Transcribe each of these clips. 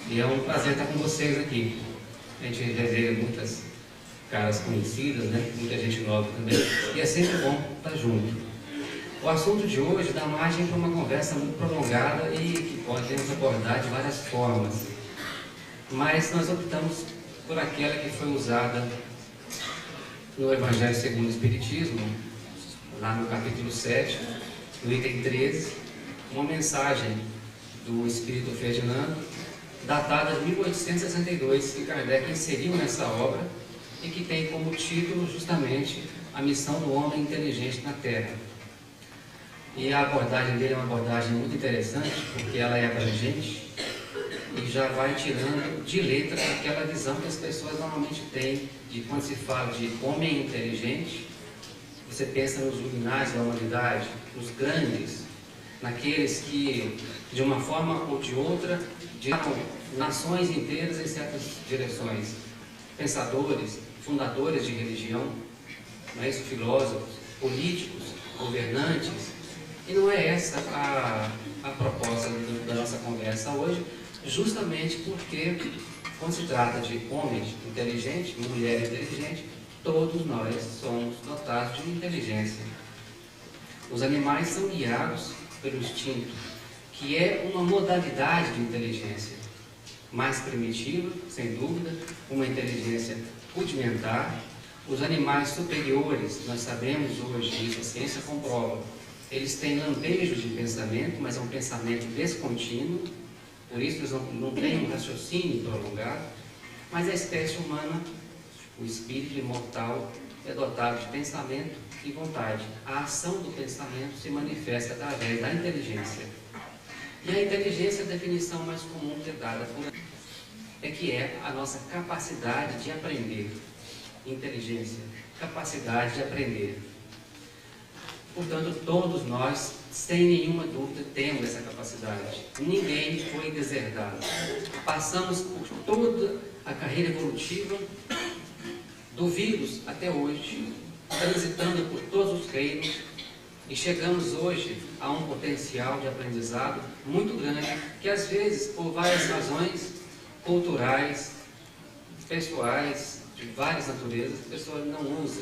E é um prazer estar com vocês aqui. A gente revê muitas caras conhecidas, né? Muita gente nova também, e é sempre bom estar junto. O assunto de hoje dá margem para uma conversa muito prolongada e que podemos abordar de várias formas. Mas nós optamos por aquela que foi usada no Evangelho segundo o Espiritismo, lá no capítulo 7, no item 13, uma mensagem do Espírito Ferdinando, datada de 1862, que Kardec inseriu nessa obra e que tem como título justamente a missão do homem inteligente na Terra. E a abordagem dele é uma abordagem muito interessante, porque ela é abrangente e já vai tirando de letra aquela visão que as pessoas normalmente têm de quando se fala de homem inteligente, você pensa nos luminares da humanidade, nos grandes, naqueles que, de uma forma ou de outra, diriam nações inteiras em certas direções. Pensadores, fundadores de religião, não é isso? Filósofos, políticos, governantes. E não é essa a proposta da nossa conversa hoje, justamente porque, quando se trata de homem inteligente, mulher inteligente, todos nós somos dotados de inteligência. Os animais são guiados pelo instinto, que é uma modalidade de inteligência mais primitiva, sem dúvida, uma inteligência rudimentar. Os animais superiores, nós sabemos hoje, isso a ciência comprova, eles têm lampejos de pensamento, mas é um pensamento descontínuo, por isso eles não têm um raciocínio prolongado. Mas a espécie humana, o espírito imortal, é dotado de pensamento e vontade. A ação do pensamento se manifesta através da inteligência. E a inteligência, a definição mais comum que é dada por é que é a nossa capacidade de aprender. Inteligência, capacidade de aprender. Portanto, todos nós, sem nenhuma dúvida, temos essa capacidade. Ninguém foi deserdado. Passamos por toda a carreira evolutiva, do vírus até hoje, transitando por todos os reinos, e chegamos hoje a um potencial de aprendizado muito grande, que às vezes, por várias razões culturais, pessoais, de várias naturezas, a pessoa não usa.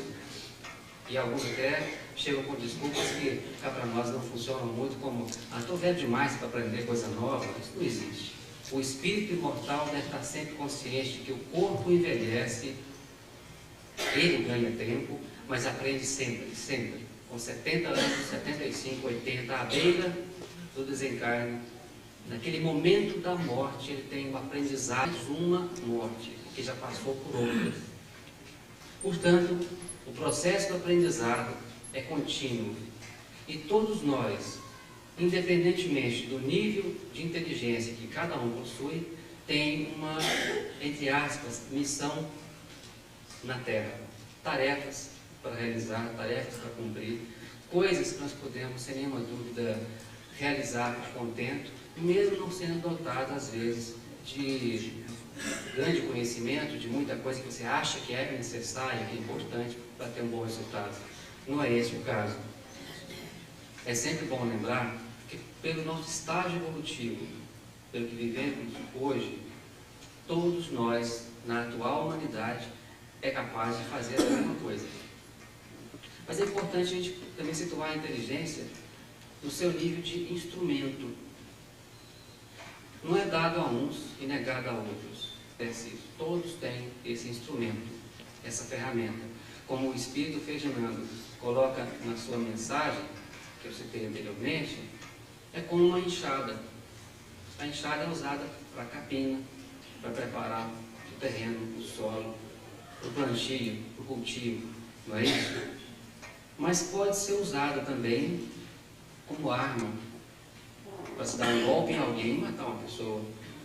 E alguns até chegam com desculpas que cá para nós não funcionam muito, como estou velho demais para aprender coisa nova. Isso não existe. O espírito imortal deve estar sempre consciente de que o corpo envelhece, ele ganha tempo, mas aprende sempre, sempre. Com 70 anos, 75, 80, à beira do desencarne, naquele momento da morte, ele tem um aprendizado, uma morte, que já passou por outra. Portanto, o processo do aprendizado é contínuo. E todos nós, independentemente do nível de inteligência que cada um possui, tem uma, entre aspas, missão na Terra. Tarefas para realizar, tarefas para cumprir, coisas que nós podemos, sem nenhuma dúvida, realizar com contento, mesmo não sendo dotados, às vezes, de grande conhecimento, de muita coisa que você acha que é necessária, que é importante para ter um bom resultado. Não é esse o caso. É sempre bom lembrar que, pelo nosso estágio evolutivo, pelo que vivemos hoje, todos nós, na atual humanidade, é capaz de fazer a mesma coisa. Mas é importante a gente também situar a inteligência no seu nível de instrumento. Não é dado a uns e negado a outros. É preciso. Todos têm esse instrumento, essa ferramenta. Como o Espírito Ferdinando coloca na sua mensagem, que eu citei anteriormente, é como uma enxada. A enxada é usada para capina, para preparar o terreno, o solo, para o plantio, para o cultivo, não é isso? Mas pode ser usada também como arma, para se dar um golpe em alguém e matar uma pessoa.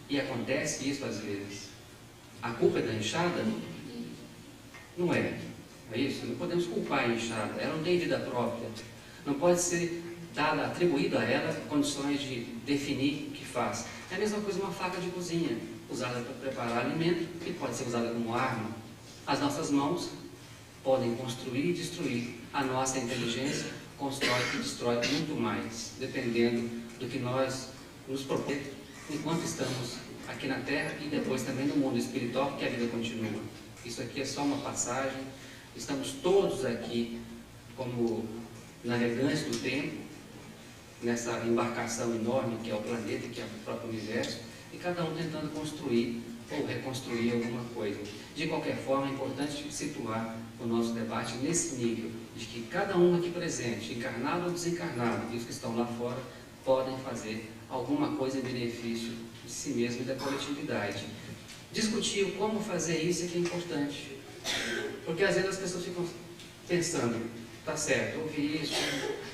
E acontece isso às vezes. A culpa é da enxada? Não é. Não é isso? Não podemos culpar a enxada. Ela não tem vida própria. Não pode ser atribuído a ela condições de definir o que faz. É a mesma coisa uma faca de cozinha, usada para preparar alimento, que pode ser usada como arma. As nossas mãos podem construir e destruir. A nossa inteligência constrói e destrói muito mais, dependendo do que nós nos propomos enquanto estamos aqui aqui na Terra e depois também no mundo espiritual, porque a vida continua. Isso aqui é só uma passagem. Estamos todos aqui como navegantes do tempo, nessa embarcação enorme que é o planeta, que é o próprio universo, e cada um tentando construir ou reconstruir alguma coisa. De qualquer forma, é importante situar o nosso debate nesse nível, de que cada um aqui presente, encarnado ou desencarnado, e os que estão lá fora, podem fazer alguma coisa em benefício de si mesmo e da coletividade. Discutir como fazer isso é que é importante, porque às vezes as pessoas ficam pensando, tá certo, ouvi isso,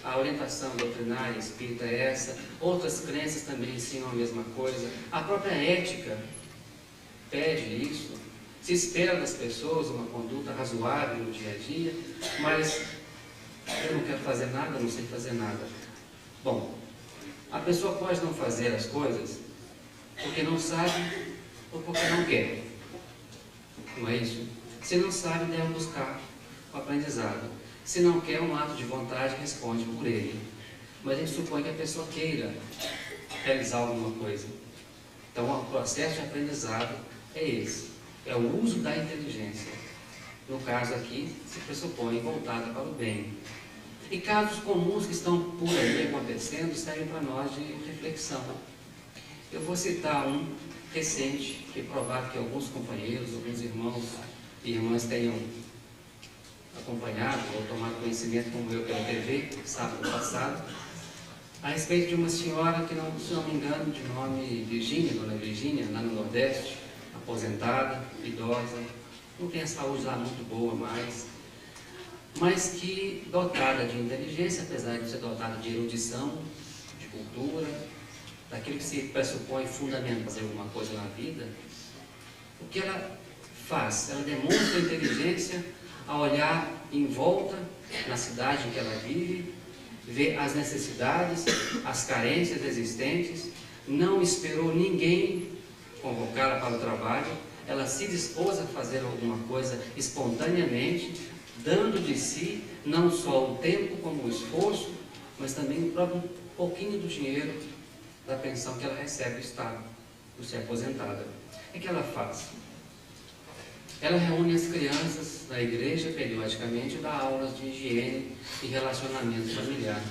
a orientação doutrinária espírita é essa, outras crenças também ensinam a mesma coisa, a própria ética pede isso, se espera das pessoas uma conduta razoável no dia a dia, mas eu não quero fazer nada, não sei fazer nada. Bom, a pessoa pode não fazer as coisas porque não sabe ou porque não quer, não é isso? Se não sabe, deve buscar o aprendizado. Se não quer, um ato de vontade responde por ele. Mas a gente supõe que a pessoa queira realizar alguma coisa. Então, o processo de aprendizado é esse. É o uso da inteligência. No caso aqui, se pressupõe voltada para o bem. E casos comuns que estão por aí acontecendo servem para nós de reflexão. Eu vou citar um recente, que é provável que alguns companheiros, alguns irmãos e irmãs tenham acompanhado ou tomado conhecimento, como eu, pela TV, sábado passado, a respeito de uma senhora que, se não me engano, de nome Virgínia, Dona Virgínia, lá no Nordeste, aposentada, idosa, não tem a saúde lá muito boa mais, mas que, dotada de inteligência, apesar de ser dotada de erudição, de cultura, daquilo que se pressupõe fundamental fazer alguma coisa na vida, o que ela faz? Ela demonstra inteligência a olhar em volta na cidade em que ela vive, ver as necessidades, as carências existentes, não esperou ninguém convocá-la para o trabalho, ela se dispôs a fazer alguma coisa espontaneamente, dando de si não só o tempo como o esforço, mas também o próprio pouquinho do dinheiro da pensão que ela recebe do Estado, por ser aposentada. O que ela faz? Ela reúne as crianças da igreja periodicamente e dá aulas de higiene e relacionamento familiar.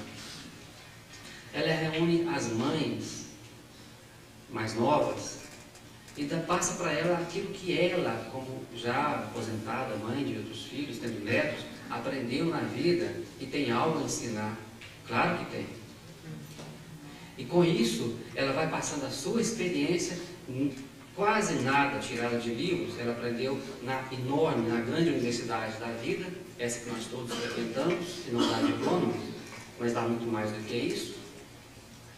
Ela reúne as mães mais novas e passa para ela aquilo que ela, como já aposentada, mãe de outros filhos, tendo netos, aprendeu na vida e tem algo a ensinar. Claro que tem. E com isso, ela vai passando a sua experiência, quase nada tirada de livros, ela aprendeu na enorme, na grande universidade da vida, essa que nós todos frequentamos, que não dá diploma, mas dá muito mais do que isso,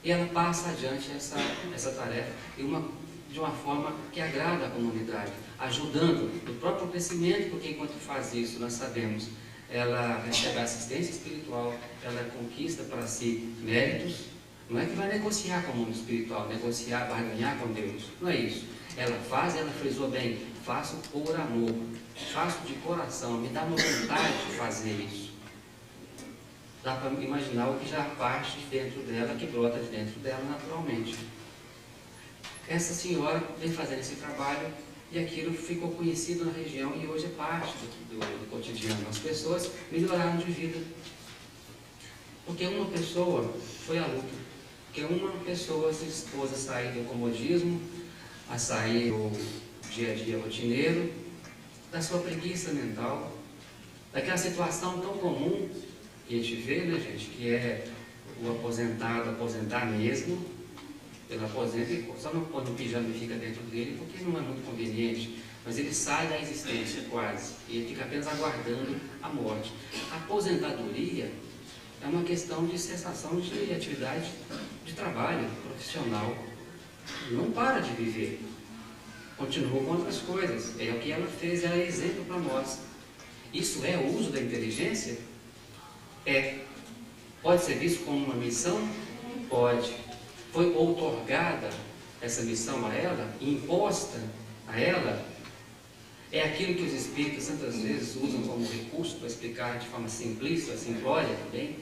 e ela passa adiante essa tarefa de uma forma que agrada a comunidade, ajudando no próprio crescimento, porque enquanto faz isso, nós sabemos, ela recebe assistência espiritual, ela conquista para si méritos. Não é que vai negociar com o mundo espiritual, negociar, barganhar com Deus. Não é isso. Ela faz, ela frisou bem, faço por amor, faço de coração, me dá uma vontade de fazer isso. Dá para imaginar o que já parte de dentro dela, que brota de dentro dela naturalmente. Essa senhora vem fazendo esse trabalho e aquilo ficou conhecido na região e hoje é parte do cotidiano. As pessoas melhoraram de vida. Porque uma pessoa foi à luta. Porque uma pessoa se dispôs a sair do comodismo, a sair do dia a dia rotineiro, da sua preguiça mental, daquela situação tão comum que a gente vê, né, gente, que é o aposentado aposentar mesmo, ele aposenta e só não põe no pijama e fica dentro dele, porque não é muito conveniente, mas ele sai da existência quase, e ele fica apenas aguardando a morte. A aposentadoria é uma questão de cessação de atividade de trabalho profissional. Não para de viver. Continua com outras coisas. É o que ela fez, ela é exemplo para nós. Isso é o uso da inteligência? É. Pode ser visto como uma missão? Pode. Foi outorgada essa missão a ela, imposta a ela? É aquilo que os espíritos tantas vezes usam como recurso para explicar de forma simplista, simplória também?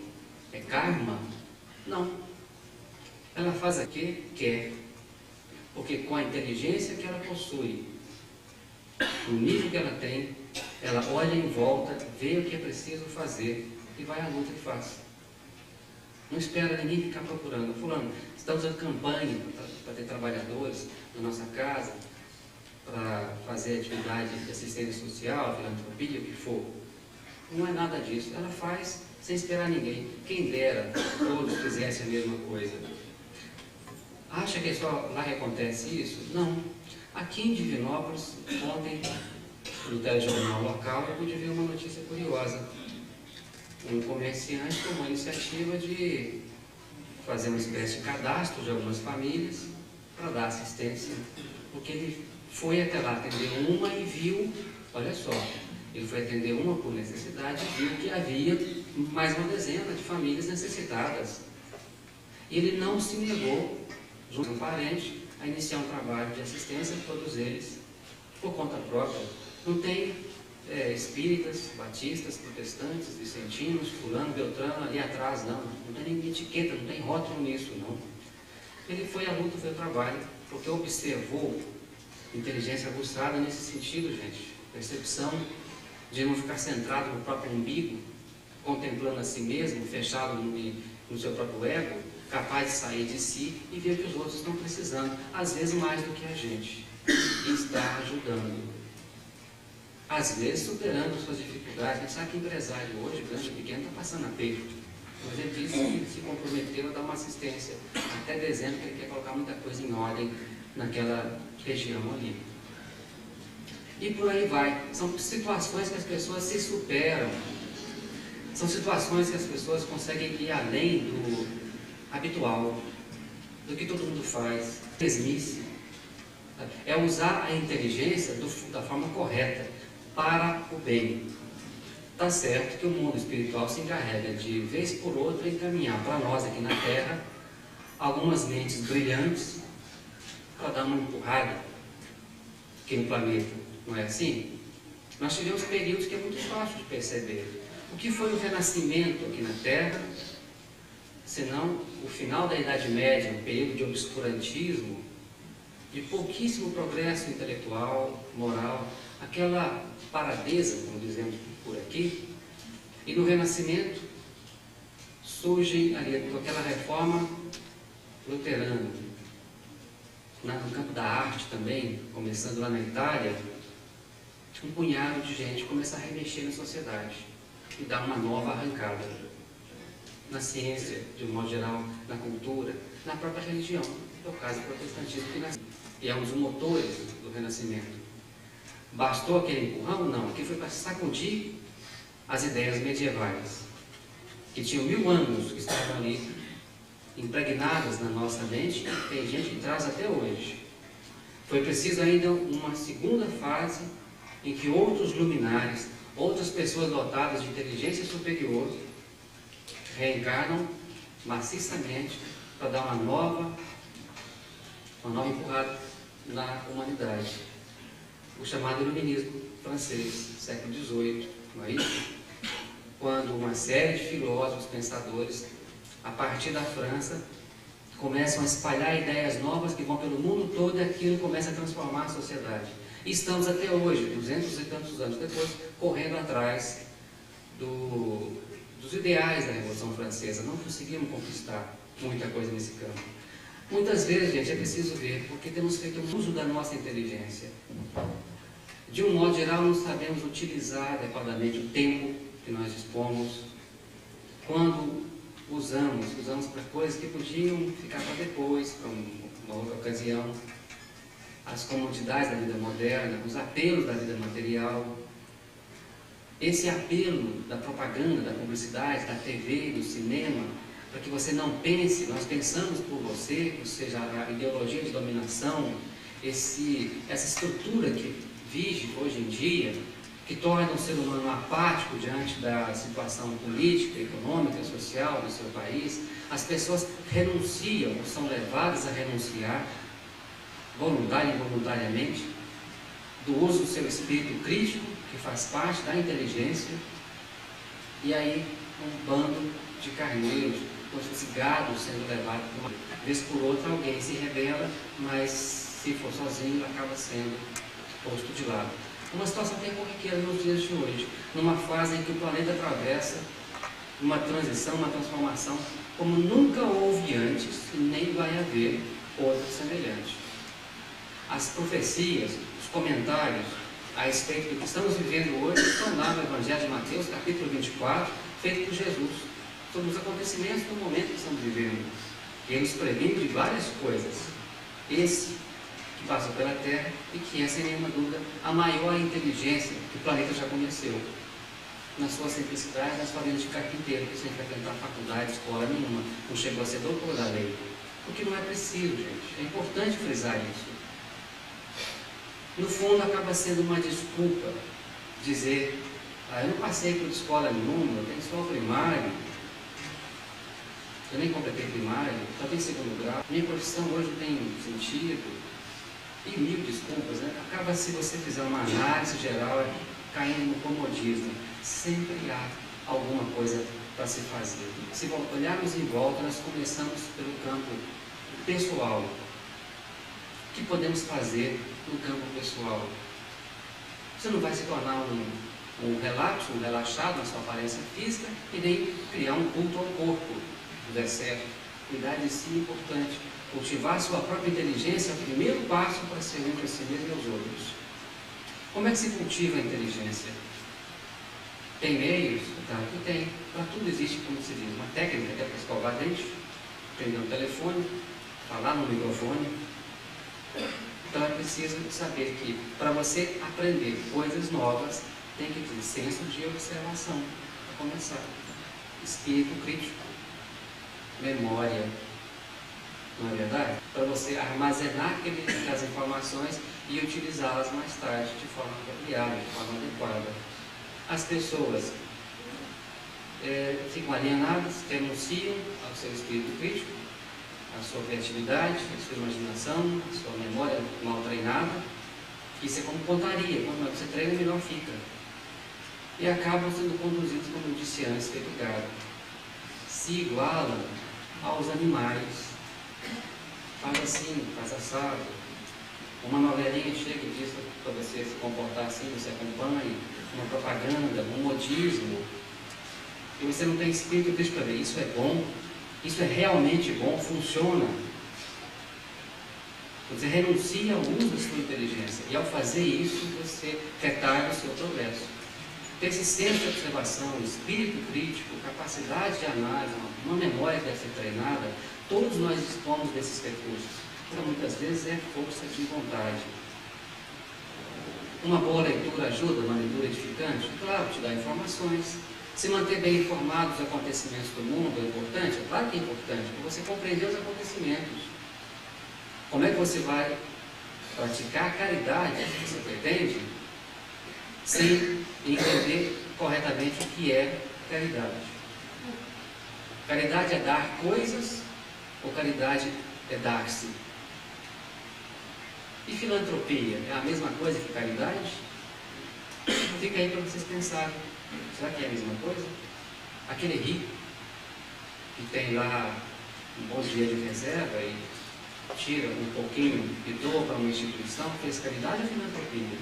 É karma? Não. Ela faz aquilo que quer. Porque com a inteligência que ela possui, o nível que ela tem, ela olha em volta, vê o que é preciso fazer e vai à luta e faz. Não espera ninguém ficar procurando. Fulano, estamos fazendo campanha para ter trabalhadores na nossa casa, para fazer atividade de assistência social, filantropia, o que for. Não é nada disso. Ela faz sem esperar ninguém. Quem dera todos fizessem a mesma coisa. Acha que é só lá que acontece isso? Não. Aqui em Divinópolis, ontem, no telejornal local, eu pude ver uma notícia curiosa. Um comerciante tomou a iniciativa de fazer uma espécie de cadastro de algumas famílias para dar assistência, porque ele foi até lá atender uma e viu, olha só, ele foi atender uma por necessidade e viu que havia mais uma dezena de famílias necessitadas. E ele não se negou, junto com um parente, a iniciar um trabalho de assistência a todos eles, por conta própria. Não tem espíritas, batistas, protestantes, vicentinos, fulano, beltrano, ali atrás, não. Não tem nenhuma etiqueta, não tem rótulo nisso, não. Ele foi à luta, foi ao trabalho, porque observou inteligência aguçada nesse sentido, gente. Percepção de não ficar centrado no próprio umbigo, contemplando a si mesmo, fechado no seu próprio ego, capaz de sair de si e ver que os outros estão precisando, às vezes mais do que a gente, e está ajudando. Às vezes superando suas dificuldades. A gente sabe que empresário hoje, grande ou pequeno, está passando aperto. Mas ele disse que se comprometeu a dar uma assistência até dezembro, que ele quer colocar muita coisa em ordem naquela região ali. E por aí vai. São situações que as pessoas se superam. São situações que as pessoas conseguem ir além do habitual, do que todo mundo faz. Mesmice. É usar a inteligência da forma correta, para o bem. Está certo que o mundo espiritual se encarrega de, vez por outra, encaminhar para nós aqui na Terra algumas mentes brilhantes para dar uma empurrada aqui no planeta. Não é assim? Nós tivemos períodos que é muito fácil de perceber. O que foi o renascimento aqui na Terra, senão o final da Idade Média, um período de obscurantismo, de pouquíssimo progresso intelectual, moral, aquela paradeza, como dizemos por aqui, e no Renascimento surge ali com aquela reforma luterana, no campo da arte também, começando lá na Itália, um punhado de gente começa a remexer na sociedade e dar uma nova arrancada na ciência, de um modo geral, na cultura, na própria religião, que é o caso do protestantismo que nasceu. E é um dos motores do Renascimento. Bastou aquele empurrão? Não. Aqui foi para sacudir as ideias medievais, que tinham 1000 anos, que estavam ali impregnadas na nossa mente, e tem gente que traz até hoje. Foi preciso ainda uma segunda fase em que outros luminares, outras pessoas dotadas de inteligência superior, reencarnam maciçamente para dar uma nova empurrada na humanidade. O chamado iluminismo francês, século XVIII, não é isso? Quando uma série de filósofos, pensadores, a partir da França, começam a espalhar ideias novas que vão pelo mundo todo e aquilo começa a transformar a sociedade. E estamos até hoje, 200 e tantos anos depois, correndo atrás dos ideais da Revolução Francesa. Não conseguimos conquistar muita coisa nesse campo. Muitas vezes, gente, é preciso ver, porque temos feito um uso da nossa inteligência. De um modo geral, não sabemos utilizar adequadamente o tempo que nós dispomos. Quando usamos para coisas que podiam ficar para depois, para uma outra ocasião. As comodidades da vida moderna, os apelos da vida material. Esse apelo da propaganda, da publicidade, da TV, do cinema, para que você não pense, nós pensamos por você, ou seja, a ideologia de dominação, essa estrutura que vige hoje em dia, que torna o ser humano apático diante da situação política, econômica, social do seu país. As pessoas renunciam, ou são levadas a renunciar, voluntária e involuntariamente, do uso do seu espírito crítico, que faz parte da inteligência, e aí um bando de carneiros, como se fosse gado sendo levado por uma vez por outra, alguém se rebela, mas se for sozinho, acaba sendo posto de lado. Uma situação até corriqueira nos dias de hoje, numa fase em que o planeta atravessa uma transição, uma transformação, como nunca houve antes e nem vai haver outra semelhante. As profecias, os comentários a respeito do que estamos vivendo hoje estão lá no Evangelho de Mateus, capítulo 24, feito por Jesus, sobre os acontecimentos do momento que estamos vivendo. E ele nos previne de várias coisas. Esse que passou pela Terra e que é, sem nenhuma dúvida, a maior inteligência que o planeta já conheceu. Na sua simplicidade, na sua vida de carpinteiro, que sem frequentar faculdade, escola nenhuma, não chegou a ser doutor da lei. Porque não é preciso, gente. É importante frisar isso. No fundo, acaba sendo uma desculpa dizer: eu não passei por escola nenhuma, eu tenho só o primário, eu nem completei primário, só tenho segundo grau, minha profissão hoje não tem sentido, e mil desculpas, né? Acaba, se você fizer uma análise geral, caindo no comodismo. Sempre há alguma coisa para se fazer. Se olharmos em volta, nós começamos pelo campo pessoal. O que podemos fazer no campo pessoal? Você não vai se tornar um relapso, um relaxado na sua aparência física e nem criar um culto ao corpo. Tudo é certo. Cuidar de si é importante. Cultivar sua própria inteligência é o primeiro passo para servir a si mesmo e aos outros. Como é que se cultiva a inteligência? Tem meios? Tá, que tem. Para tudo existe, como se diz, uma técnica até para escovar dente, prender um telefone, falar no microfone. Então é preciso saber que para você aprender coisas novas, tem que ter senso de observação, para começar. Espírito crítico, memória, não é verdade? Para você armazenar aquelas informações e utilizá-las mais tarde de forma apropriada, de forma adequada. As pessoas ficam alienadas, renunciam ao seu espírito crítico, à sua criatividade, à sua imaginação, à sua memória mal treinada. Isso é como pontaria, quanto mais você treina, melhor fica. E acabam sendo conduzidos, como eu disse antes, pelo gado. Se igualam aos animais. Faz assim, faz assado. Uma novelinha chega e diz para você se comportar assim, você acompanha. Uma propaganda, um modismo. E você não tem espírito crítico para ver. Isso é bom, isso é realmente bom, funciona. Você renuncia ao uso da sua inteligência. E ao fazer isso, você retarda o seu progresso. Ter esse senso de observação, espírito crítico, capacidade de análise, uma memória que deve ser treinada, todos nós dispomos desses recursos. Então, muitas vezes é força de vontade. Uma boa leitura ajuda, uma leitura edificante? Claro, te dá informações. Se manter bem informado dos acontecimentos do mundo é importante? É claro que é importante, para você compreender os acontecimentos. Como é que você vai praticar a caridade que você pretende, sem entender corretamente o que é caridade? Caridade é dar coisas ou caridade é dar-se? E filantropia é a mesma coisa que caridade? Fica aí para vocês pensarem. Será que é a mesma coisa? Aquele rico que tem lá um bom dinheiro de reserva e tira um pouquinho e doa para uma instituição, fez caridade ou filantropia?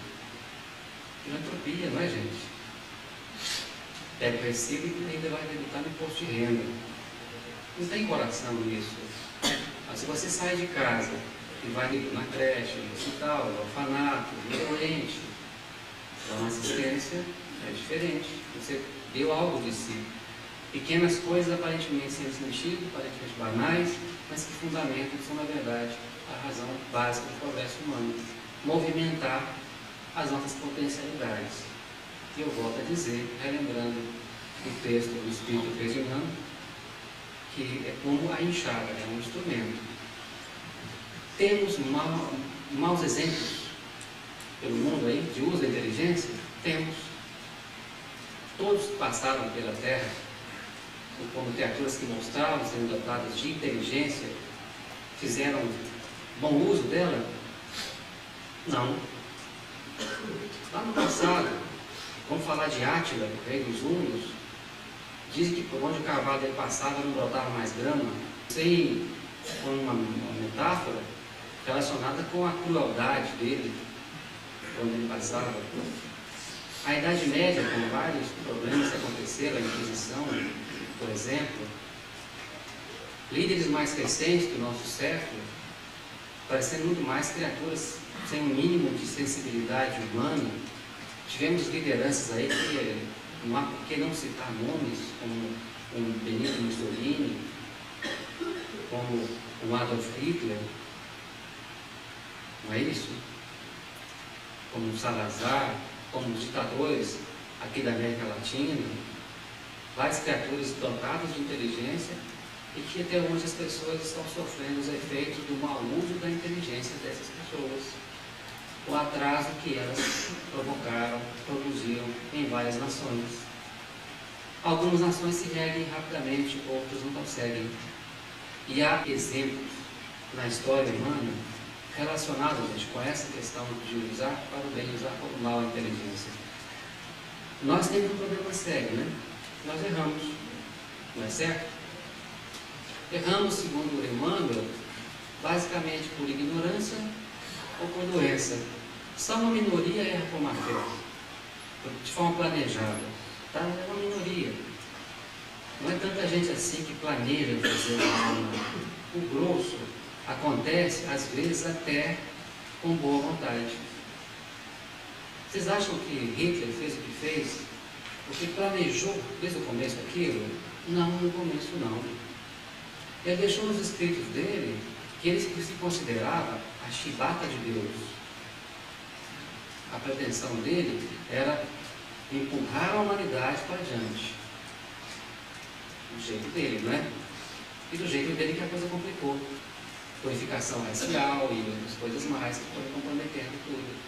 Filantropia, não é, gente? Pega o recibo e ainda vai debitar no imposto de renda. Não tem coração nisso. Mas se você sai de casa e vai na creche, no hospital, no orfanato, no doente, dá uma assistência, é diferente. Você deu algo de si. Pequenas coisas aparentemente sem sentido, aparentemente banais, mas que fundamentam, são na verdade a razão básica do progresso humano. Movimentar as nossas potencialidades. E eu volto a dizer, relembrando o texto do Espírito Presionando, que é como a enxada, é um instrumento. Temos maus exemplos pelo mundo aí, de uso da inteligência? Temos. Todos que passaram pela Terra, como criaturas que mostravam serem dotadas de inteligência, fizeram bom uso dela? Não. Lá no passado, vamos falar de Átila, rei dos Hunos, dizem que por onde o cavalo dele passava não brotava mais grama. Sem uma metáfora, relacionada com a crueldade dele, quando ele passava. A Idade Média, com vários problemas que aconteceram, a Inquisição, por exemplo, líderes mais recentes do nosso século, parecendo muito mais criaturas sem um mínimo de sensibilidade humana. Tivemos lideranças aí que não há por que não citar nomes, como um Benito Mussolini, como um Adolf Hitler, não é isso? Como um Salazar, como os ditadores aqui da América Latina, várias criaturas dotadas de inteligência e que até hoje as pessoas estão sofrendo os efeitos do mau uso da inteligência dessas pessoas, o atraso que elas provocaram, produziram em várias nações. Algumas nações se reerguem rapidamente, outras não conseguem. E há exemplos na história humana relacionados, gente, com essa questão de usar para o bem e usar para o mal a inteligência. Nós temos um problema sério, né? Nós erramos, não é certo? Erramos, segundo Emmanuel, basicamente por ignorância ou por doença. Só uma minoria erra por má fé, de forma planejada. Tá? É uma minoria. Não é tanta gente assim que planeja fazer o mal. O grosso acontece, às vezes, até com boa vontade. Vocês acham que Hitler fez o que fez porque planejou desde o começo aquilo? Não, no começo não. Ele deixou nos escritos dele que ele se considerava a chibata de Deus. A pretensão dele era empurrar a humanidade para adiante. Do jeito dele, não é? E do jeito dele que a coisa complicou. Purificação racial e outras coisas mais que foram comprometendo tudo.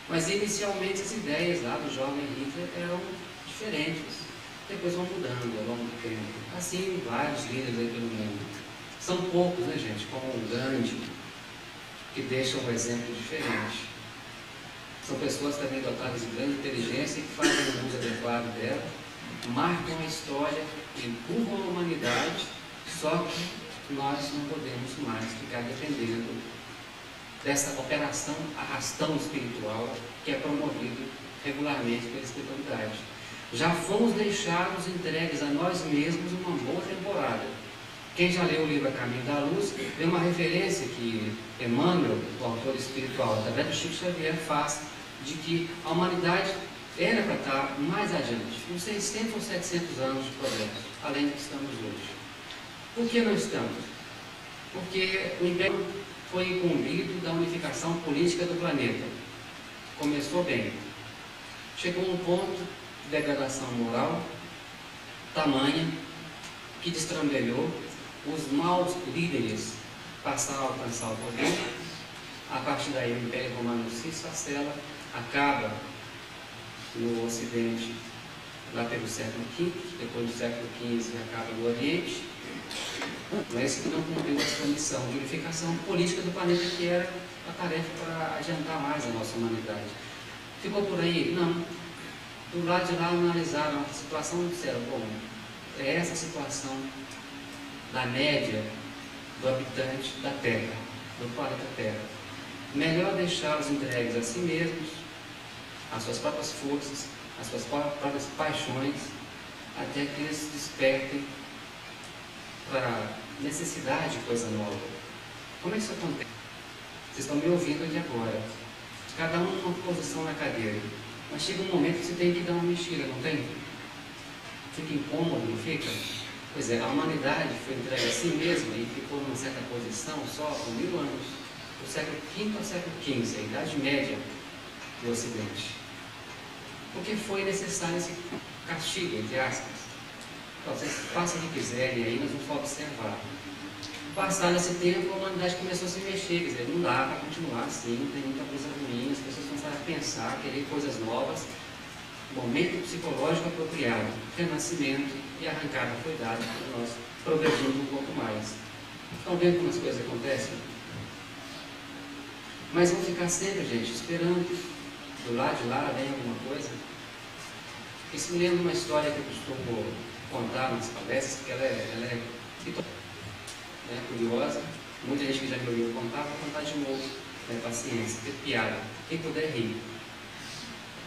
Mas inicialmente as ideias lá do jovem Hitler eram diferentes. Depois vão mudando ao longo do tempo. Assim, vários líderes aí pelo mundo. São poucos, né, gente, como o Gandhi, que deixam um exemplo diferente. São pessoas também dotadas de grande inteligência e que fazem o uso adequado dela, marcam a história, empurram a humanidade, só que nós não podemos mais ficar dependendo dessa operação arrastão espiritual que é promovido regularmente pela espiritualidade. Já fomos deixados entregues a nós mesmos uma boa temporada. Quem já leu o livro A Caminho da Luz, vê uma referência que Emmanuel, o autor espiritual, através do Chico Xavier, faz de que a humanidade era para estar mais adiante, uns 600 ou 700 anos de progresso, além do que estamos hoje. Por que não estamos? Porque o Império foi incumbido da unificação política do planeta. Começou bem. Chegou a um ponto de degradação moral tamanha que destrambelhou, os maus líderes passaram a alcançar o poder. A partir daí o Império Romano se esfacela, acaba no Ocidente lá pelo século V, depois do século XV acaba no Oriente. Mas que não cumpriu a sua missão de unificação política do planeta, que era a tarefa para adiantar mais a nossa humanidade. Ficou por aí? Não. Do lado de lá analisaram a situação e disseram, bom, é essa a situação da média do habitante da Terra, do planeta Terra. Melhor deixá-los entregues a si mesmos, às suas próprias forças, às suas próprias paixões, até que eles despertem para a necessidade de coisa nova. Como é que isso acontece? Vocês estão me ouvindo aqui agora. Cada um numa posição na cadeira. Mas chega um momento que você tem que dar uma mexida, não tem? Fica incômodo, não fica? Pois é, a humanidade foi entregue a si mesma e ficou numa certa posição só por 1000 anos. Do século V ao século XV, a Idade Média do Ocidente. Porque foi necessário esse castigo, entre aspas. Então, vocês façam o que quiserem aí, nós vamos observar. Passado esse tempo, a humanidade começou a se mexer, quer dizer, não dá para continuar assim, tem muita coisa ruim, as pessoas começaram a pensar, querer coisas novas. Momento psicológico apropriado, renascimento e arrancada foi dada para nós progredirmos um pouco mais. Estão vendo como as coisas acontecem? Mas vão ficar sempre, gente, esperando. Do lado de lá vem alguma coisa. Isso me lembra uma história que eu costumo contar nas palestras, porque ela é curiosa. Muita gente que já me ouviu contar, vou contar de novo. Paciência, ter piada, quem puder rir.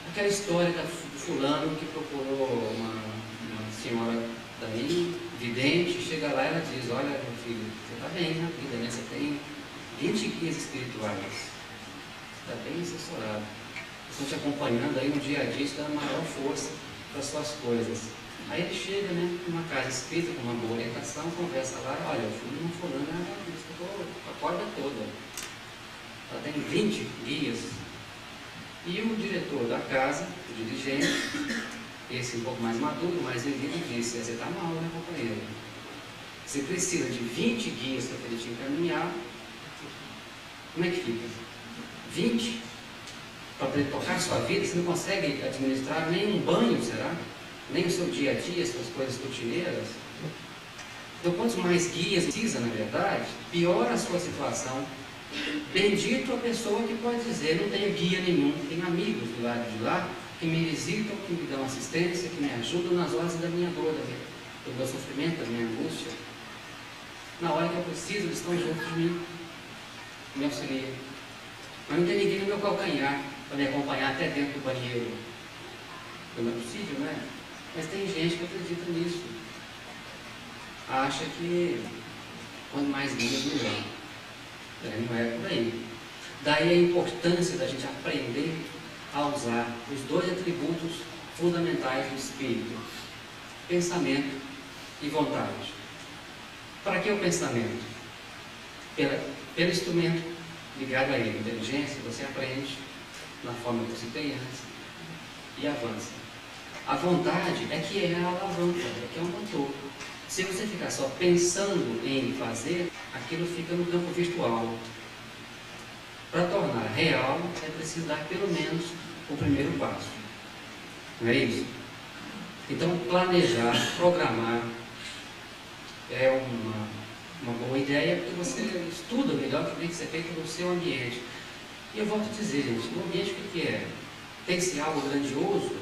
Aquela história do fulano que procurou uma senhora daí, vidente, chega lá e ela diz: olha, meu filho, você está bem na vida, né? Você tem 20 guias espirituais, está bem assessorado, estão te acompanhando aí no dia a dia, te dando maior força para as suas coisas. Aí ele chega, né, numa casa espírita com uma boa orientação, conversa lá: olha, eu fui numa fulana, ela escutou a corda toda. Ela tem 20 guias. E o diretor da casa, o dirigente, esse um pouco mais maduro, mais vivido, disse: você está mal, né, companheiro? Você precisa de 20 guias para ele te encaminhar. Como é que fica? 20? Para poder tocar a sua vida, você não consegue administrar nem um banho, será? Nem o seu dia a dia, suas coisas rotineiras? Então, quantos mais guias precisa, na verdade, pior a sua situação. Bendito a pessoa que pode dizer: não tenho guia nenhum, tenho amigos do lado de lá que me visitam, que me dão assistência, que me ajudam nas horas da minha dor, do meu sofrimento, da minha angústia. Na hora que eu preciso, eles estão junto de mim, me auxiliam. Mas não tem ninguém no meu calcanhar para me acompanhar até dentro do banheiro. Não é possível, não é? Mas tem gente que acredita nisso. Acha que quanto mais guias, melhor. Não é por aí. Daí a importância da gente aprender a usar os dois atributos fundamentais do espírito: pensamento e vontade. Para que o pensamento? Pelo instrumento ligado a ele, inteligência, você aprende na forma que você tem antes e avança. A vontade é que é a alavanca, é que é um motor. Se você ficar só pensando em fazer, aquilo fica no campo virtual. Para tornar real, é preciso dar pelo menos o primeiro passo. Não é isso? Então, planejar, programar é uma boa ideia, porque você estuda melhor o que tem que ser feito no seu ambiente. E eu volto a dizer, gente, no ambiente o que é? Tem que ser algo grandioso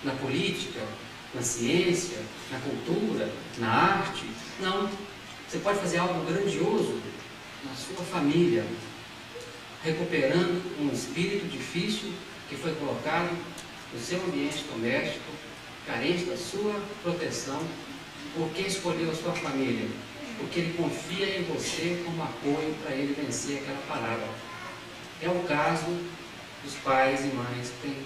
na política, na ciência, na cultura, na arte? Não. Você pode fazer algo grandioso na sua família, recuperando um espírito difícil que foi colocado no seu ambiente doméstico, carente da sua proteção. Por que escolheu a sua família? Porque ele confia em você como apoio para ele vencer aquela parada. É o caso dos pais e mães que têm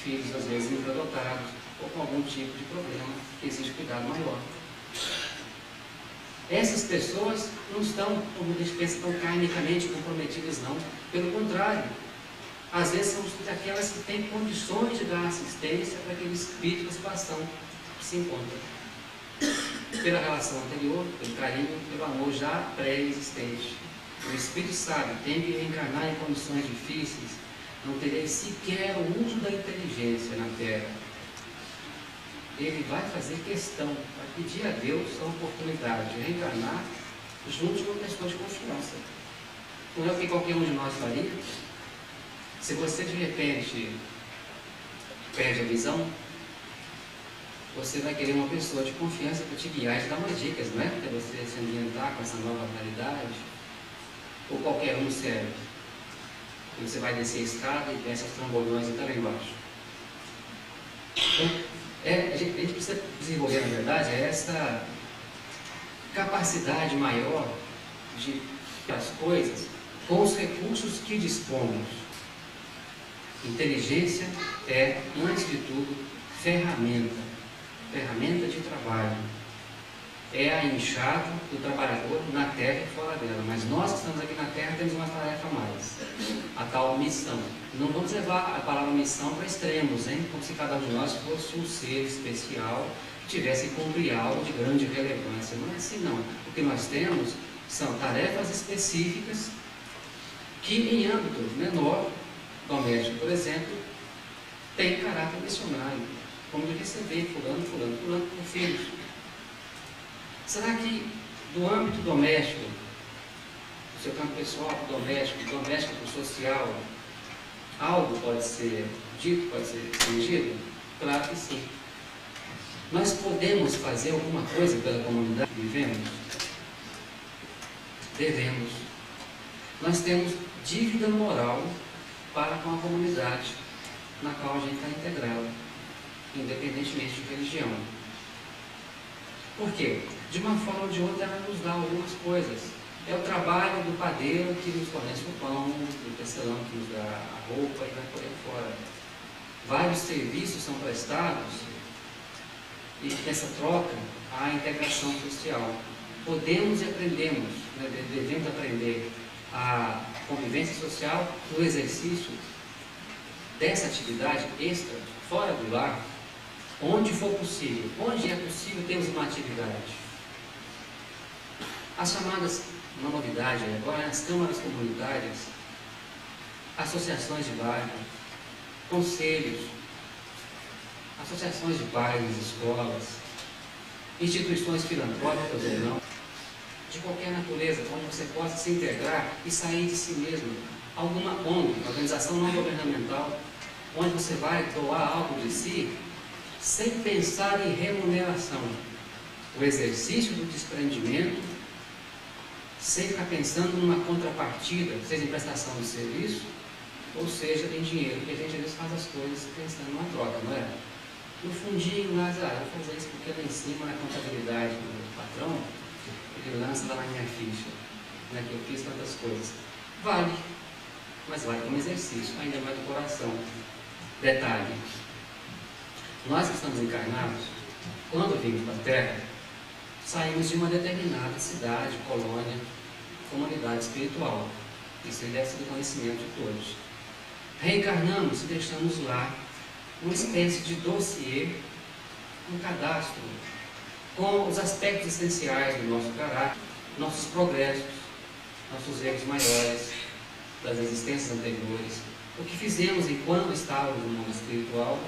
filhos, às vezes, infradotados, ou com algum tipo de problema que exige cuidado maior. Essas pessoas não estão, como a gente pensa, tão karmicamente comprometidas, não. Pelo contrário, às vezes são daquelas que têm condições de dar assistência para aquele espírito da situação que se encontra. Pela relação anterior, pelo carinho, pelo amor já pré-existente. O espírito sabe, tem que reencarnar em condições difíceis, não terei sequer o uso da inteligência na Terra. Ele vai fazer questão, vai pedir a Deus a oportunidade de reencarnar junto com uma pessoa de confiança. Não é o que qualquer um de nós faria? Se você de repente perde a visão, você vai querer uma pessoa de confiança para te guiar e te dar umas dicas, não é? Para você se ambientar com essa nova realidade. Ou qualquer um serve. E você vai descer a escada e desce os trambolhões até lá embaixo. Então, a gente precisa desenvolver, na verdade, essa capacidade maior de as coisas com os recursos que dispomos. Inteligência é, antes de tudo, ferramenta de trabalho. É a enxada do trabalhador na terra e fora dela. Mas nós que estamos aqui na terra temos uma tarefa a mais, a tal missão. Não vamos levar a palavra missão para extremos, hein? Como se cada um de nós fosse um ser especial que tivesse que cumprir algo de grande relevância. Não é assim, não. O que nós temos são tarefas específicas que, em âmbito menor, doméstico, por exemplo, tem caráter missionário, como de receber fulano por filhos. Será que do âmbito doméstico, do seu campo pessoal para o doméstico, do doméstico para o social, algo pode ser dito, pode ser exigido? Claro que sim. Nós podemos fazer alguma coisa pela comunidade que vivemos? devemos. Nós temos dívida moral para com a comunidade na qual a gente está integrado, independentemente de religião. Por quê? De uma forma ou de outra, ela nos dá algumas coisas. É o trabalho do padeiro que nos fornece o pão, do tecelão que nos dá a roupa e vai por aí fora. Vários serviços são prestados e nessa troca há a integração social. Podemos e aprendemos, né, devemos aprender a convivência social no exercício dessa atividade extra, fora do lar, onde for possível. Onde é possível, temos uma atividade. As chamadas, uma novidade agora, as câmaras comunitárias, associações de bairro, conselhos, associações de bairros, escolas, instituições filantrópicas ou não, de qualquer natureza, onde você possa se integrar e sair de si mesmo. Alguma ONG, organização não governamental, onde você vai doar algo de si, sem pensar em remuneração. O exercício do desprendimento, sem ficar pensando numa contrapartida, seja em prestação de serviço, ou seja em dinheiro, porque a gente às vezes faz as coisas pensando numa troca, não é? No fundinho, mas vou fazer isso porque lá em cima, na contabilidade do patrão, ele lança lá na minha ficha, né, que eu fiz tantas coisas. Vale, mas vale como exercício, ainda mais do coração. Detalhe, nós que estamos encarnados, quando vimos para a Terra, saímos de uma determinada cidade, colônia, comunidade espiritual. Isso deve ser do conhecimento de todos. Reencarnamos e deixamos lá uma espécie de dossiê, um cadastro, com os aspectos essenciais do nosso caráter, nossos progressos, nossos erros maiores, das existências anteriores, o que fizemos enquanto estávamos no mundo espiritual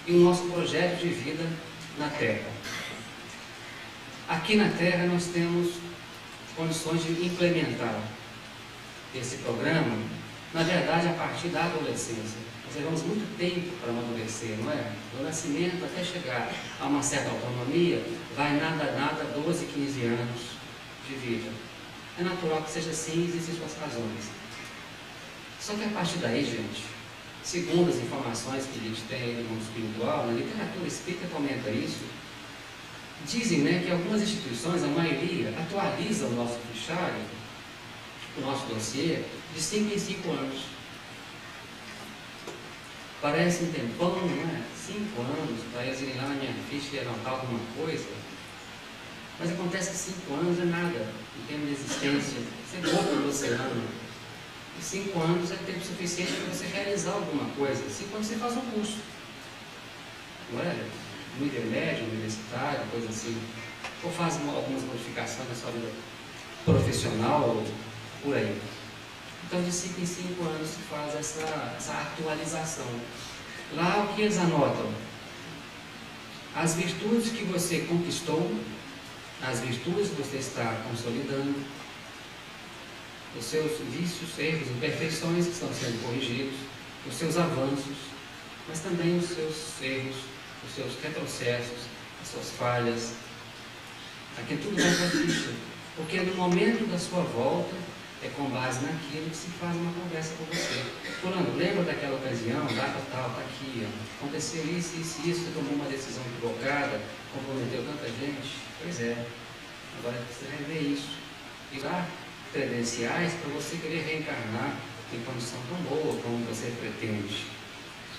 e o nosso projeto de vida na Terra. Aqui na Terra nós temos condições de implementar esse programa, na verdade, a partir da adolescência. Nós levamos muito tempo para amadurecer, não é? Do nascimento até chegar a uma certa autonomia, vai nada 12, 15 anos de vida. É natural que seja assim e existem suas razões. Só que a partir daí, gente, segundo as informações que a gente tem aí no mundo espiritual, na literatura espírita comenta isso, dizem, né, que algumas instituições, a maioria, atualiza o nosso fichário, o nosso dossiê, de 5 em 5 anos. Parece um tempão, não é? 5 anos, para eles irem lá na minha ficha e anotar alguma coisa. Mas acontece que 5 anos é nada, em termos de existência. Você é pouco no oceano. E 5 anos é tempo suficiente para você realizar alguma coisa. 5 anos você faz um curso. Não é? No intermédio, universitário, coisa assim. Ou faz algumas modificações na sua vida profissional, ou por aí. Então, de 5 em 5 anos se faz essa atualização. Lá, o que eles anotam? As virtudes que você conquistou, as virtudes que você está consolidando, os seus vícios, erros, imperfeições que estão sendo corrigidos, os seus avanços, mas também os seus erros, os seus retrocessos, as suas falhas. Aqui tudo vai para a ficha, porque no momento da sua volta, é com base naquilo que se faz uma conversa com você. Fulano, lembra daquela ocasião, data tal, está aqui, ó. Aconteceu isso, você tomou uma decisão equivocada, comprometeu tanta gente. Pois é, agora você vai ver isso. E dá credenciais para você querer reencarnar em condição tão boa como você pretende.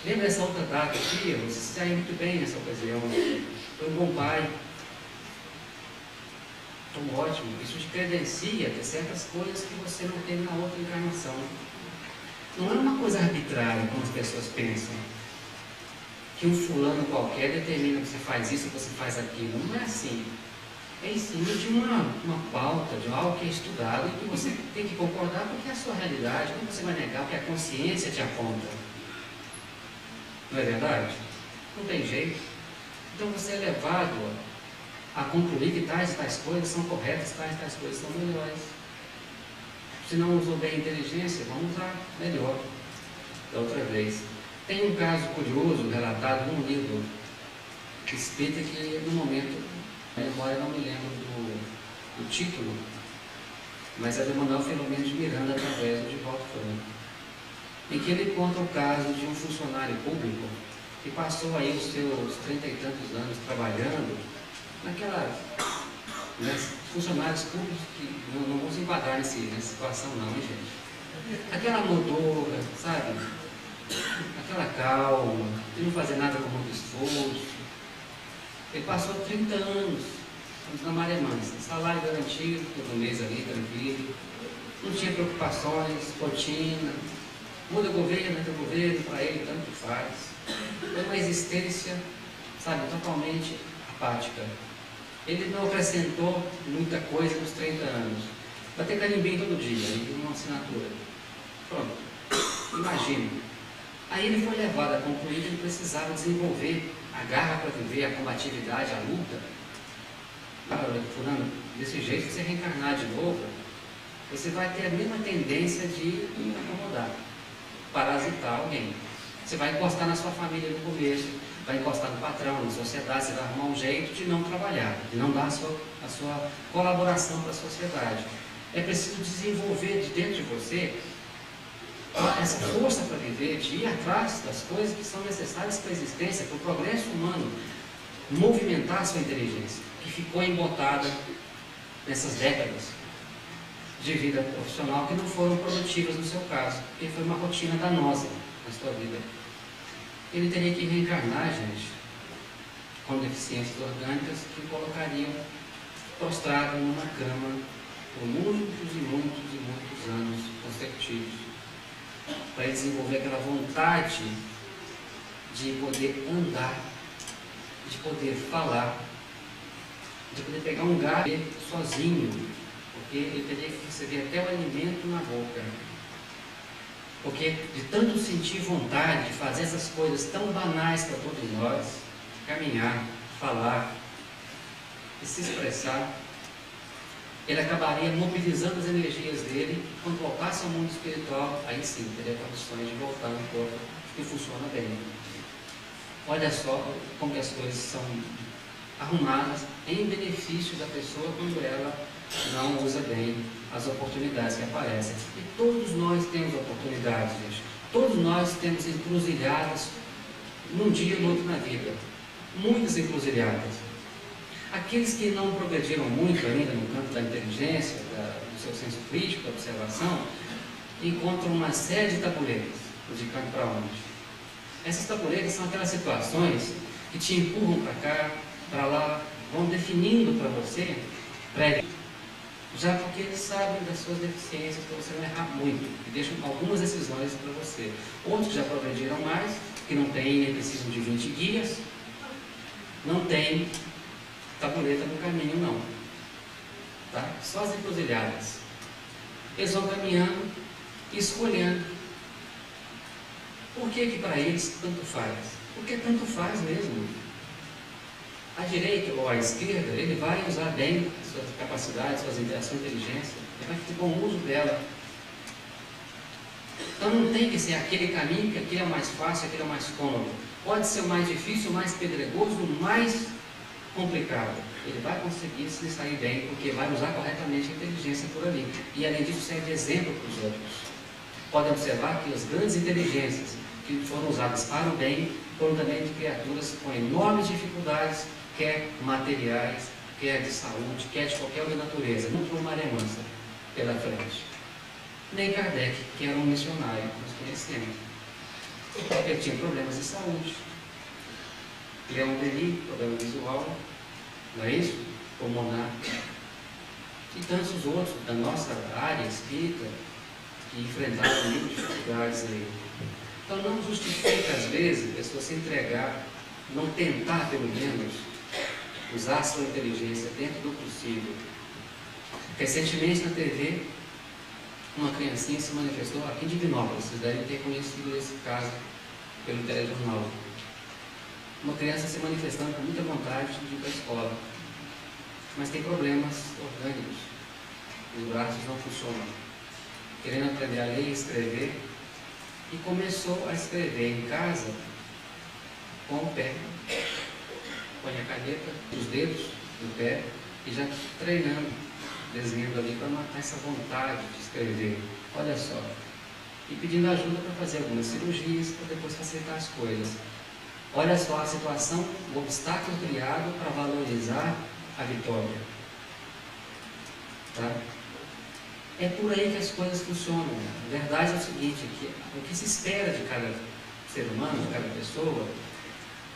Lembra dessa outra data aqui? Você se saiu muito bem nessa ocasião. Foi um bom pai. Então, ótimo, isso te credencia ter certas coisas que você não teve na outra encarnação. Não é uma coisa arbitrária, como as pessoas pensam, que um fulano qualquer determina que você faz isso, que você faz aquilo. Não é assim. É em cima de uma pauta, de algo que é estudado e que você tem que concordar porque é a sua realidade. Como você vai negar o que a consciência te aponta? Não é verdade? Não tem jeito. Então você é levado a concluir que tais e tais coisas são corretas, tais e tais coisas são melhores. Se não usou bem a inteligência, vamos usar melhor da outra vez. Tem um caso curioso relatado num livro espírita que no momento, a memória não me lembro do título, mas é do Manuel Filomeno de Miranda, através do Divaldo Franco, em que ele conta o caso de um funcionário público que passou aí os seus 30 e tantos anos trabalhando naquela, funcionários públicos que não vão se enquadrar nessa situação não, hein, gente? Aquela motora, sabe? Aquela calma, de não fazer nada com muito esforço. Ele passou 30 anos na maré mansa, salário garantido, todo mês ali, tranquilo, não tinha preocupações, rotina, muda governo, entra governo, para ele tanto faz. Foi uma existência, sabe, totalmente apática. Ele não acrescentou muita coisa nos 30 anos. Vai ter carimbinho todo dia, e uma assinatura. Pronto, imagina. Aí ele foi levado a concluir que ele precisava desenvolver a garra para viver, a combatividade, a luta. Fulano, desse jeito, você reencarnar de novo, você vai ter a mesma tendência de acomodar, parasitar alguém. Você vai encostar na sua família no começo, vai encostar no patrão, na sociedade, você vai arrumar um jeito de não trabalhar, de não dar a sua colaboração para a sociedade. É preciso desenvolver de dentro de você essa força para viver, de ir atrás das coisas que são necessárias para a existência, para o progresso humano, movimentar a sua inteligência, que ficou embotada nessas décadas de vida profissional que não foram produtivas no seu caso, porque foi uma rotina danosa na sua vida. Ele teria que reencarnar, gente, com deficiências orgânicas que o colocariam prostrado numa cama por muitos e muitos e muitos anos consecutivos, para desenvolver aquela vontade de poder andar, de poder falar, de poder pegar um galho sozinho, porque ele teria que receber até o alimento na boca. Porque de tanto sentir vontade de fazer essas coisas tão banais para todos nós, caminhar, falar e se expressar, ele acabaria mobilizando as energias dele. Quando voltasse ao mundo espiritual, aí sim teria condições de voltar no corpo que funciona bem. Olha só como que as coisas são arrumadas em benefício da pessoa quando ela não usa bem as oportunidades que aparecem. E todos nós temos oportunidades, gente. Todos nós temos encruzilhadas num dia ou no outro na vida. Muitas encruzilhadas. Aqueles que não progrediram muito ainda no campo da inteligência, do seu senso crítico, da observação, encontram uma série de tabuleiras, indicando para onde. Essas tabuleiras são aquelas situações que te empurram para cá, para lá, vão definindo para você, já porque eles sabem das suas deficiências, para você não errar muito, e deixam algumas decisões para você. Outros já progrediram mais, que não têm nem precisam de 20 guias, não tem tabuleta no caminho não, tá? Só as encruzilhadas. Eles vão caminhando e escolhendo. Por que para eles tanto faz? Porque tanto faz mesmo. À direita ou à esquerda, ele vai usar bem as suas capacidades, a sua inteligência, ele vai ter bom uso dela. Então não tem que ser aquele caminho, que aquele é o mais fácil, aquele é o mais cômodo. Pode ser o mais difícil, o mais pedregoso, o mais complicado. Ele vai conseguir se sair bem, porque vai usar corretamente a inteligência por ali. E além disso, serve de exemplo para os outros. Podem observar que as grandes inteligências que foram usadas para o bem foram também de criaturas com enormes dificuldades, quer materiais, quer de saúde, quer de qualquer outra natureza. Não por uma maré mansa pela frente. Nem Kardec, que era um missionário, nós conhecemos. Ele tinha problemas de saúde. Leon Denis, problema visual, não é isso? Pulmonar. E tantos outros da nossa área espírita que enfrentaram muitas dificuldades aí. Então não justifica, às vezes, a pessoa se entregar, não tentar, pelo menos, usar a sua inteligência dentro do possível. Recentemente na TV, uma criancinha se manifestou aqui de Divinópolis, vocês devem ter conhecido esse caso pelo telejornal. Uma criança se manifestando com muita vontade de ir para a escola, mas tem problemas orgânicos, os braços não funcionam, querendo aprender a ler e escrever, e começou a escrever em casa com o pé, põe a caneta, os dedos do pé, e já treinando desenhando ali para matar essa vontade de escrever. Olha só. E pedindo ajuda para fazer algumas cirurgias, para depois facilitar as coisas. Olha só a situação, o obstáculo criado para valorizar a vitória. Tá? É por aí que as coisas funcionam. A verdade é o seguinte, que o que se espera de cada ser humano, de cada pessoa,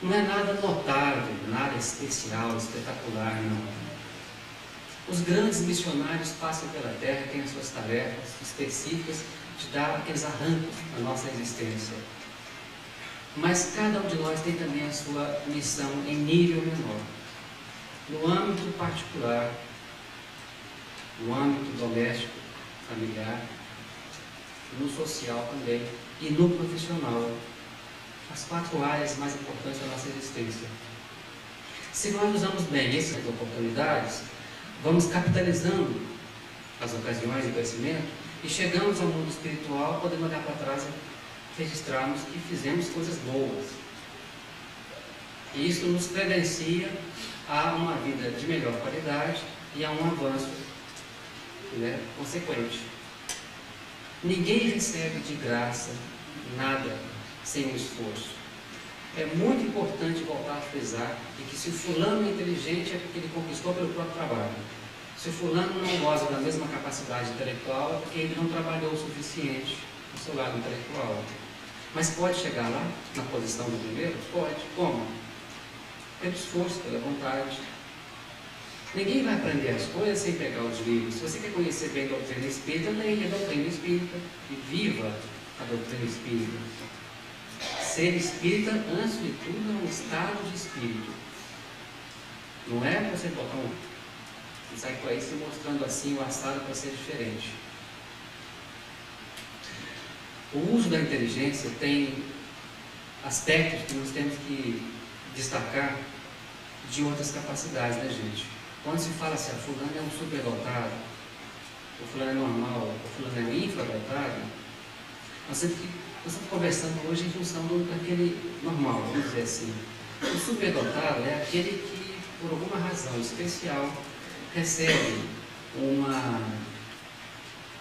não é nada notável, nada especial, espetacular, não. Os grandes missionários passam pela terra, têm as suas tarefas específicas de dar aqueles arrancos na nossa existência. Mas cada um de nós tem também a sua missão em nível menor. No âmbito particular, no âmbito doméstico, familiar, no social também e no profissional. As 4 áreas mais importantes da nossa existência. Se nós usamos bem essas oportunidades, vamos capitalizando as ocasiões de crescimento e chegamos ao mundo espiritual, podendo olhar para trás e registrarmos que fizemos coisas boas. E isso nos credencia a uma vida de melhor qualidade e a um avanço, consequente. Ninguém recebe de graça nada sem um esforço. É muito importante voltar a frisar de que se o fulano é inteligente é porque ele conquistou pelo próprio trabalho. Se o fulano não goza da mesma capacidade intelectual é porque ele não trabalhou o suficiente no seu lado intelectual. Mas pode chegar lá, na posição do primeiro? Pode. Como? Pelo esforço, pela vontade. Ninguém vai aprender as coisas sem pegar os livros. Se você quer conhecer bem a doutrina espírita, leia a doutrina espírita e viva a doutrina espírita. Ser espírita, antes de tudo, é um estado de espírito. Não é você botar e sair por aí se mostrando assim o assado para ser diferente. O uso da inteligência tem aspectos que nós temos que destacar de outras capacidades, né, gente? Quando se fala assim, a fulano é um superdotado, o fulano é normal, o fulano é um infradotado, nós estamos conversando hoje em função daquele normal, vamos dizer assim. O superdotado é aquele que, por alguma razão especial, recebe uma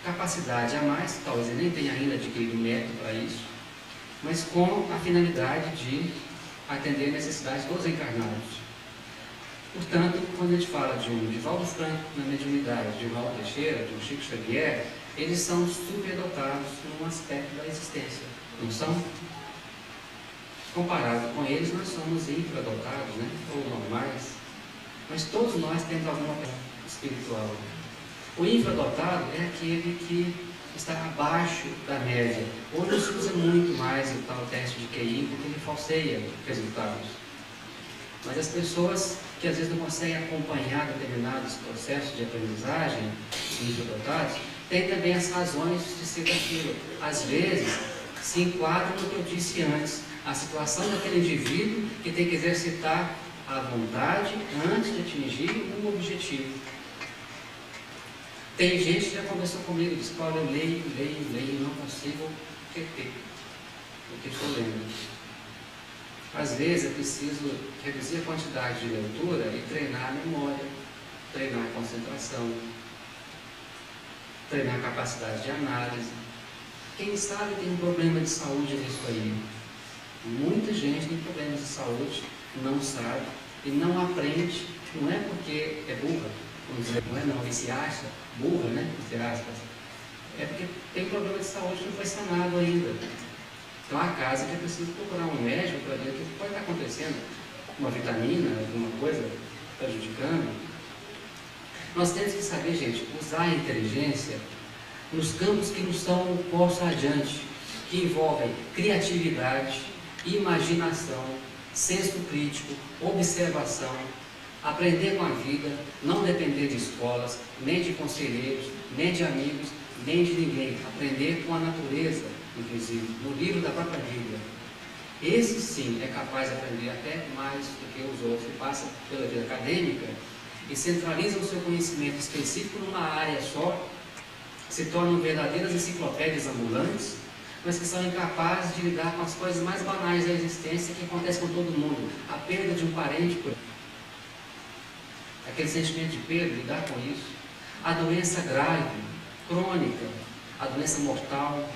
capacidade a mais, talvez ele nem tenha ainda adquirido método para isso, mas com a finalidade de atender necessidades dos encarnados. Portanto, quando a gente fala de um Divaldo Franco na mediunidade, de um Raul Teixeira, de um Chico Xavier, eles são superdotados num aspecto da existência, não são? Comparado com eles, nós somos infradotados, né? Ou normais, mas todos nós temos alguma coisa espiritual. O infradotado é aquele que está abaixo da média, ou não se usa muito mais o tal teste de QI, porque ele falseia resultados. Mas as pessoas que às vezes não conseguem acompanhar determinados processos de aprendizagem, infradotados, têm também as razões de ser daquilo. Às vezes, se enquadram no que eu disse antes, a situação daquele indivíduo que tem que exercitar a vontade antes de atingir um objetivo. Tem gente que já conversou comigo, diz, Paulo, eu leio, não consigo reter o que estou lendo. Às vezes é preciso reduzir a quantidade de leitura e treinar a memória, treinar a concentração, treinar a capacidade de análise. Quem sabe tem um problema de saúde nisso aí. Muita gente tem problemas de saúde, não sabe e não aprende, não é porque é burra, vamos dizer, não é não, e se acha burra, né, entre aspas, é porque tem problema de saúde que não foi sanado ainda. Então há casos que é preciso procurar um médico para ver o que pode estar acontecendo, uma vitamina, alguma coisa prejudicando. Nós temos que saber, gente, usar a inteligência nos campos que nos são postos adiante, que envolvem criatividade, imaginação, senso crítico, observação, aprender com a vida, não depender de escolas, nem de conselheiros, nem de amigos, nem de ninguém. Aprender com a natureza, inclusive, no livro da própria Bíblia. Esse sim é capaz de aprender até mais do que os outros, que passam pela vida acadêmica e centralizam o seu conhecimento específico numa área só, se tornam verdadeiras enciclopédias ambulantes, mas que são incapazes de lidar com as coisas mais banais da existência que acontecem com todo mundo. A perda de um parente, aquele sentimento de perda, lidar com isso. a doença grave, crônica, a doença mortal,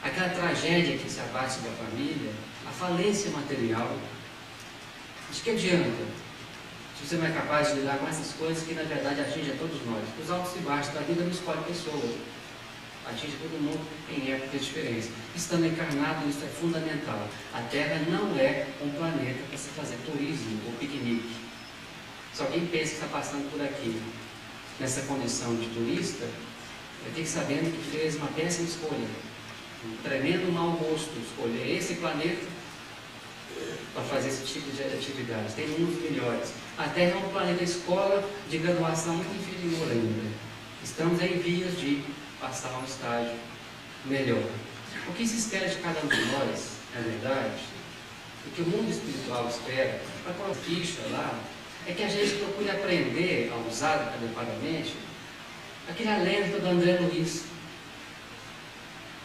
aquela tragédia que se abate sobre a família, a falência material. De que adianta se você não é capaz de lidar com essas coisas que na verdade atingem a todos nós? Os altos e baixos da vida não escolhem pessoas, atinge todo mundo em épocas diferentes. Estando encarnado, isso é fundamental. A Terra não é um planeta para se fazer turismo ou piquenique. Se alguém pensa que está passando por aqui nessa condição de turista, fique sabendo que fez uma péssima escolha, um tremendo mau gosto escolher esse planeta para fazer esse tipo de atividades. Tem mundos melhores. A Terra é um planeta escola de graduação muito inferior ainda. Estamos em vias de passar a um estágio melhor. O que se espera de cada um de nós, na verdade, o que o mundo espiritual espera, para qual ficha lá, é que a gente procure aprender a usar adequadamente aquele alento do André Luiz,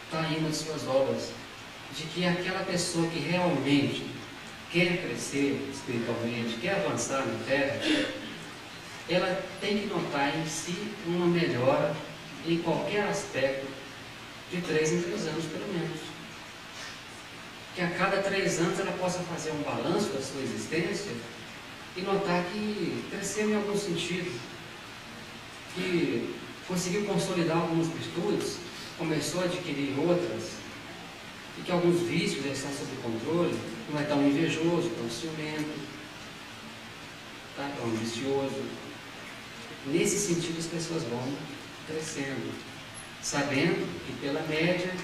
está aí nas suas obras, de que aquela pessoa que realmente quer crescer espiritualmente, quer avançar na Terra, ela tem que notar em si uma melhora em qualquer aspecto de 3 em 3 anos, pelo menos. Que a cada 3 anos ela possa fazer um balanço da sua existência e notar que cresceu em algum sentido, que conseguiu consolidar algumas virtudes, começou a adquirir outras, e que alguns vícios já estão sob controle, não é tão invejoso, tão ciumento, tá? Tão ambicioso. Nesse sentido as pessoas vão crescendo, sabendo que pela média,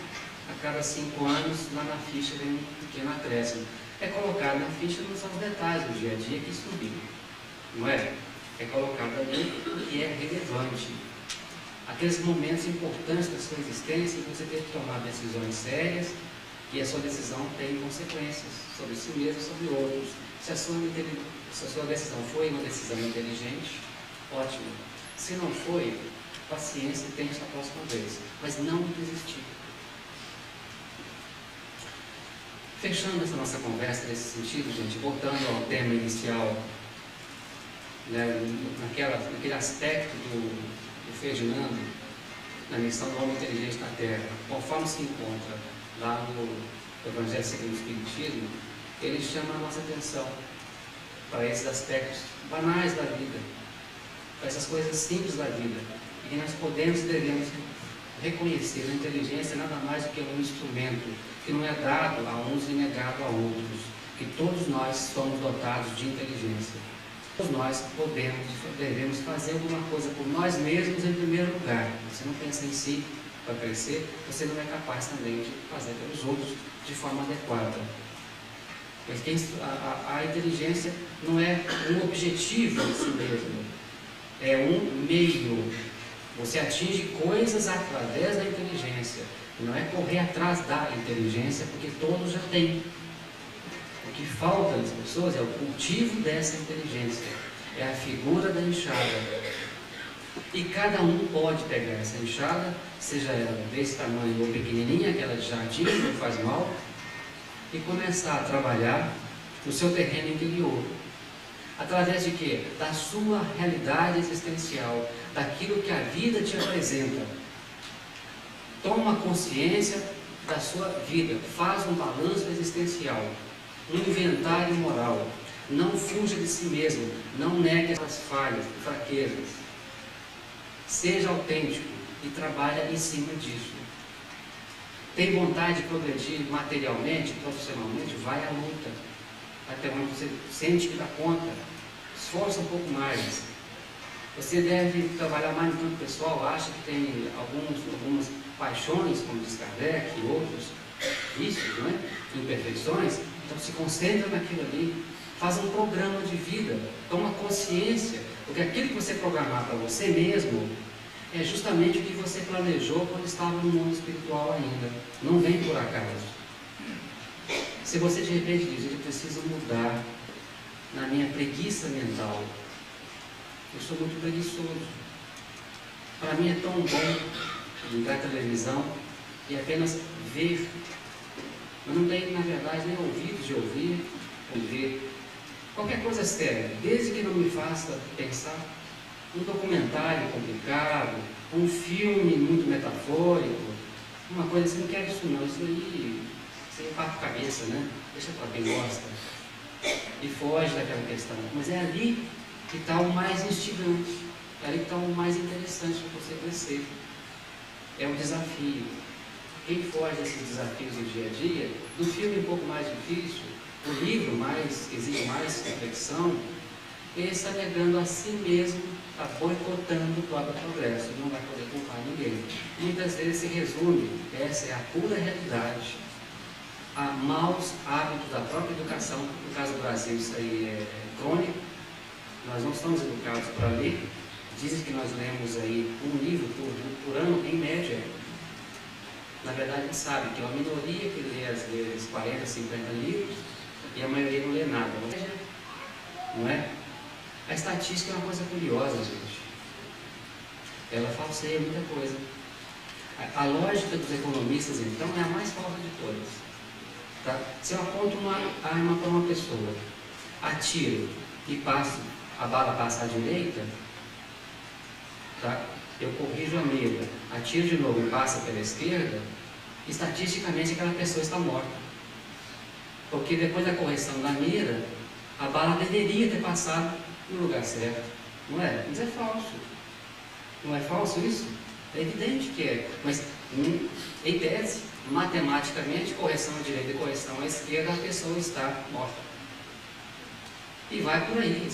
a cada 5 anos, lá na ficha vem um pequeno acréscimo. É colocado na ficha não são os detalhes do dia a dia que subiu, não é? É colocado ali o que é relevante. Aqueles momentos importantes da sua existência que você tem que tomar decisões sérias e a sua decisão tem consequências sobre si mesmo e sobre outros. Se a sua decisão foi uma decisão inteligente, ótimo. Se não foi, paciência e tente na próxima vez, mas não desistir. Fechando essa nossa conversa nesse sentido, gente, voltando ao tema inicial, né, naquele aspecto do Ferdinando, na missão do homem inteligente na Terra, conforme se encontra lá no Evangelho segundo o Espiritismo, ele chama a nossa atenção para esses aspectos banais da vida, para essas coisas simples da vida, e que nós podemos e devemos reconhecer a inteligência nada mais do que um instrumento que não é dado a uns e negado a outros, que todos nós somos dotados de inteligência. Todos nós podemos e devemos fazer alguma coisa por nós mesmos em primeiro lugar. Você não pensa em si para crescer, você não é capaz também de fazer pelos outros de forma adequada. Porque a inteligência não é um objetivo em si mesmo, é um meio. Você atinge coisas através da inteligência. Não é correr atrás da inteligência, porque todos já têm. O que falta nas pessoas é o cultivo dessa inteligência. É a figura da enxada. E cada um pode pegar essa enxada, seja ela desse tamanho ou pequenininha, aquela de jardim, que não faz mal, e começar a trabalhar no seu terreno interior. Através de quê? Da sua realidade existencial, daquilo que a vida te apresenta. Toma consciência da sua vida, faz um balanço existencial, um inventário moral. Não fuja de si mesmo, não negue as falhas, fraquezas. Seja autêntico e trabalhe em cima disso. Tem vontade de progredir materialmente, profissionalmente? Vai à luta. Até onde você sente que dá conta. Esforça um pouco mais. Você deve trabalhar mais no campo pessoal, acha que tem algumas paixões, como diz Kardec, e outros vícios, não é? Imperfeições. Então se concentra naquilo ali, faz um programa de vida, toma consciência, porque aquilo que você programar para você mesmo é justamente o que você planejou quando estava no mundo espiritual ainda. Não vem por acaso. Se você de repente diz, eu preciso mudar na minha preguiça mental, eu sou muito preguiçoso. Para mim é tão bom ligar a televisão e apenas ver. Eu não tenho, na verdade, nem ouvidos de ouvir ou ver. Qualquer coisa séria, desde que não me faça pensar. um documentário complicado, um filme muito metafórico, uma coisa assim, não quero isso não, isso aí parte a cabeça, né? Deixa para quem gosta. E foge daquela questão. Mas é ali que está o mais instigante, é ali que está o mais interessante para você crescer. É o desafio. Quem foge desses desafios do dia a dia, do filme um pouco mais difícil, o livro que exige mais reflexão, ele está negando a si mesmo, está boicotando o próprio progresso, não vai poder culpar ninguém. Muitas vezes se resume, essa é a pura realidade, a maus hábitos da própria educação. No caso do Brasil, isso aí é crônico, nós não somos educados para ler, dizem que nós lemos aí um livro por ano, em média. Na verdade, a gente sabe que é uma minoria que lê às vezes 40, 50 livros e a maioria não lê nada, não é? A estatística é uma coisa curiosa, gente. Ela falseia muita coisa. A lógica dos economistas, então, é a mais falsa de todas. Tá? Se eu aponto uma arma para uma pessoa, atiro e a bala passa à direita, tá? Eu corrijo a mira, atiro de novo e passa pela esquerda, estatisticamente aquela pessoa está morta. Porque depois da correção da mira, a bala deveria ter passado no lugar certo. Não é? Mas é falso. Não é falso isso? É evidente que é. Mas, em tese, matematicamente, correção à direita e correção à esquerda, a pessoa está morta. E vai por aí.